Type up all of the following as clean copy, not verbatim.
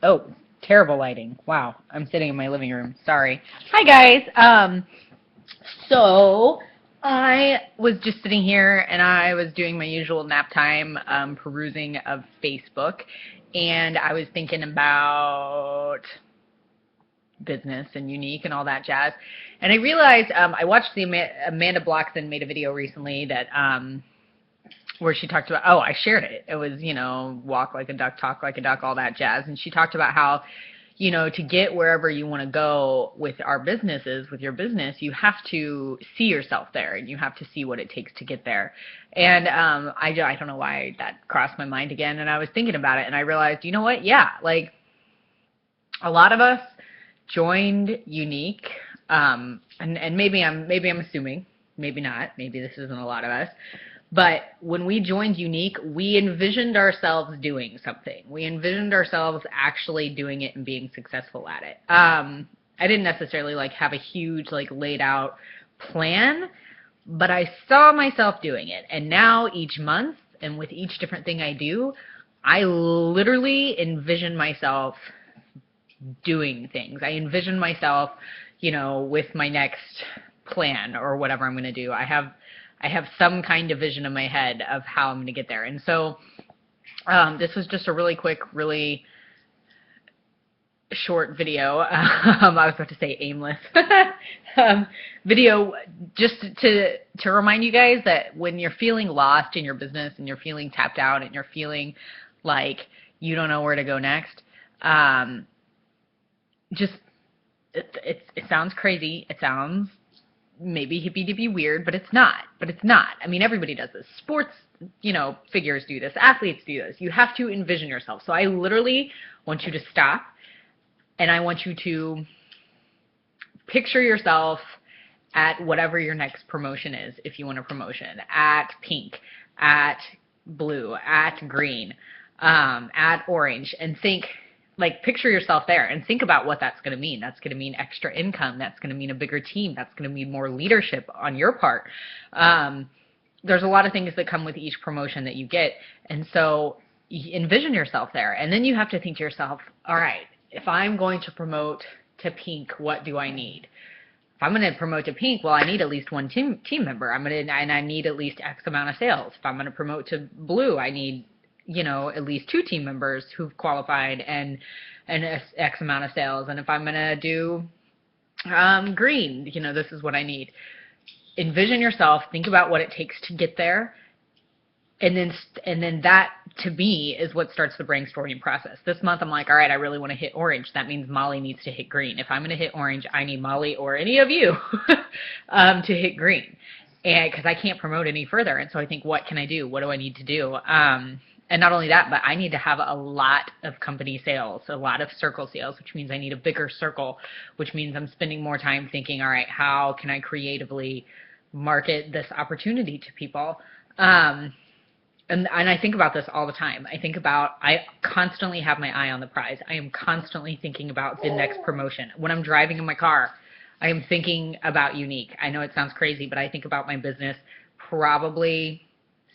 Oh, terrible lighting. Wow. I'm sitting in my living room. Sorry. Hi, guys. So I was just sitting here and I was doing my usual nap time perusing of Facebook, and I was thinking about business and unique and all that jazz. And I realized I watched the Amanda Blockson made a video recently that where she talked about, oh, I shared it. It was, walk like a duck, talk like a duck, all that jazz. And she talked about how, to get wherever you want to go with our businesses, with your business, you have to see yourself there and you have to see what it takes to get there. And I don't know why that crossed my mind again. And I was thinking about it and I realized, you know what? Yeah, like a lot of us joined Unique, and maybe I'm assuming, maybe not, maybe this isn't a lot of us, but when we joined Unique, we envisioned ourselves doing something. We envisioned ourselves actually doing it and being successful at it. I didn't necessarily have a huge laid out plan, but I saw myself doing it. And now each month and with each different thing I do, I literally envision myself doing things. I envision myself, with my next plan or whatever I'm going to do. I have some kind of vision in my head of how I'm going to get there. And so this was just a really quick, really short video. I was about to say aimless video just to remind you guys that when you're feeling lost in your business and you're feeling tapped out and you're feeling like you don't know where to go next, it sounds crazy. It sounds maybe hippy-dippy weird, but it's not. I mean, everybody does this. Sports, figures do this. Athletes do this. You have to envision yourself. So I literally want you to stop, and I want you to picture yourself at whatever your next promotion is, if you want a promotion, at pink, at blue, at green, at orange, and think, picture yourself there and think about what that's going to mean. That's going to mean extra income. That's going to mean a bigger team. That's going to mean more leadership on your part. There's a lot of things that come with each promotion that you get. And so envision yourself there. And then you have to think to yourself, all right, if I'm going to promote to pink, what do I need? If I'm going to promote to pink, well, I need at least one team member. And I need at least X amount of sales. If I'm going to promote to blue, I need at least 2 team members who've qualified and X amount of sales. And if I'm going to do green, this is what I need. Envision yourself, think about what it takes to get there. And then that, to me, is what starts the brainstorming process. This month, I'm like, all right, I really want to hit orange. That means Molly needs to hit green. If I'm going to hit orange, I need Molly or any of you to hit green. And because I can't promote any further. And so I think, what can I do? What do I need to do? And not only that, but I need to have a lot of company sales, a lot of circle sales, which means I need a bigger circle, which means I'm spending more time thinking, all right, how can I creatively market this opportunity to people? And I think about this all the time. I constantly have my eye on the prize. I am constantly thinking about the next promotion. When I'm driving in my car, I am thinking about Unique. I know it sounds crazy, but I think about my business probably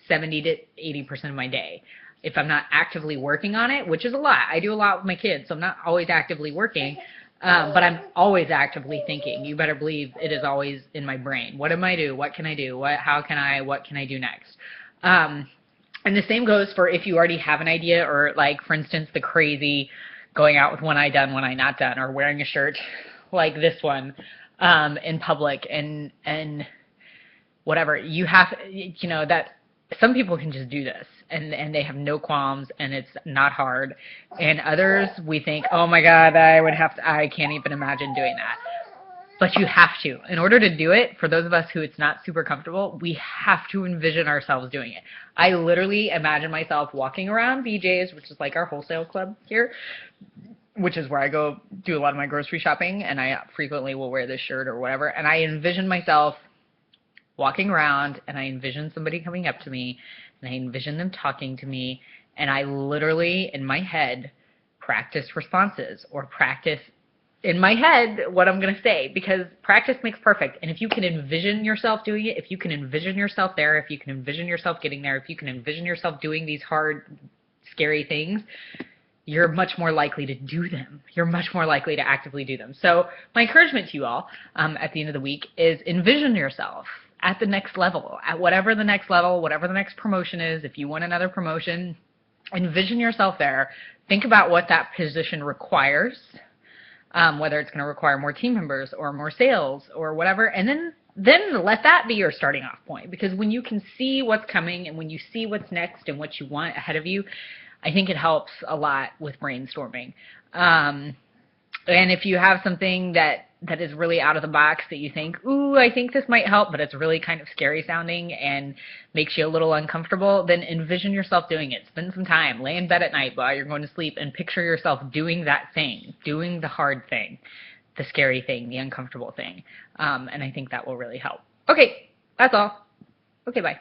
70 to 80% of my day. If I'm not actively working on it, which is a lot. I do a lot with my kids, so I'm not always actively working, but I'm always actively thinking. You better believe it is always in my brain. What am I do? What can I do? What can I do next? And the same goes for if you already have an idea, or for instance, the crazy going out with one eye done, one eye not done, or wearing a shirt like this one in public and whatever. You have, that some people can just do this and they have no qualms and it's not hard. And others, we think, oh my God, I can't even imagine doing that. But you have to. In order to do it, for those of us who it's not super comfortable, we have to envision ourselves doing it. I literally imagine myself walking around BJ's, which is our wholesale club here, which is where I go do a lot of my grocery shopping, and I frequently will wear this shirt or whatever. And I envision myself walking around, and I envision somebody coming up to me, and I envision them talking to me, and I literally, in my head, practice responses or practice in my head what I'm going to say, because practice makes perfect. And if you can envision yourself doing it, if you can envision yourself there, if you can envision yourself getting there, if you can envision yourself doing these hard, scary things, you're much more likely to do them. You're much more likely to actively do them. So my encouragement to you all at the end of the week is envision yourself at the next level, at whatever the next level, whatever the next promotion is. If you want another promotion, envision yourself there. Think about what that position requires, whether it's going to require more team members or more sales or whatever, and then let that be your starting off point. Because when you can see what's coming and when you see what's next and what you want ahead of you, I think it helps a lot with brainstorming. And if you have something that is really out of the box that you think, ooh, I think this might help, but it's really kind of scary sounding and makes you a little uncomfortable, then envision yourself doing it. Spend some time. Lay in bed at night while you're going to sleep and picture yourself doing that thing, doing the hard thing, the scary thing, the uncomfortable thing. And I think that will really help. Okay, that's all. Okay, bye.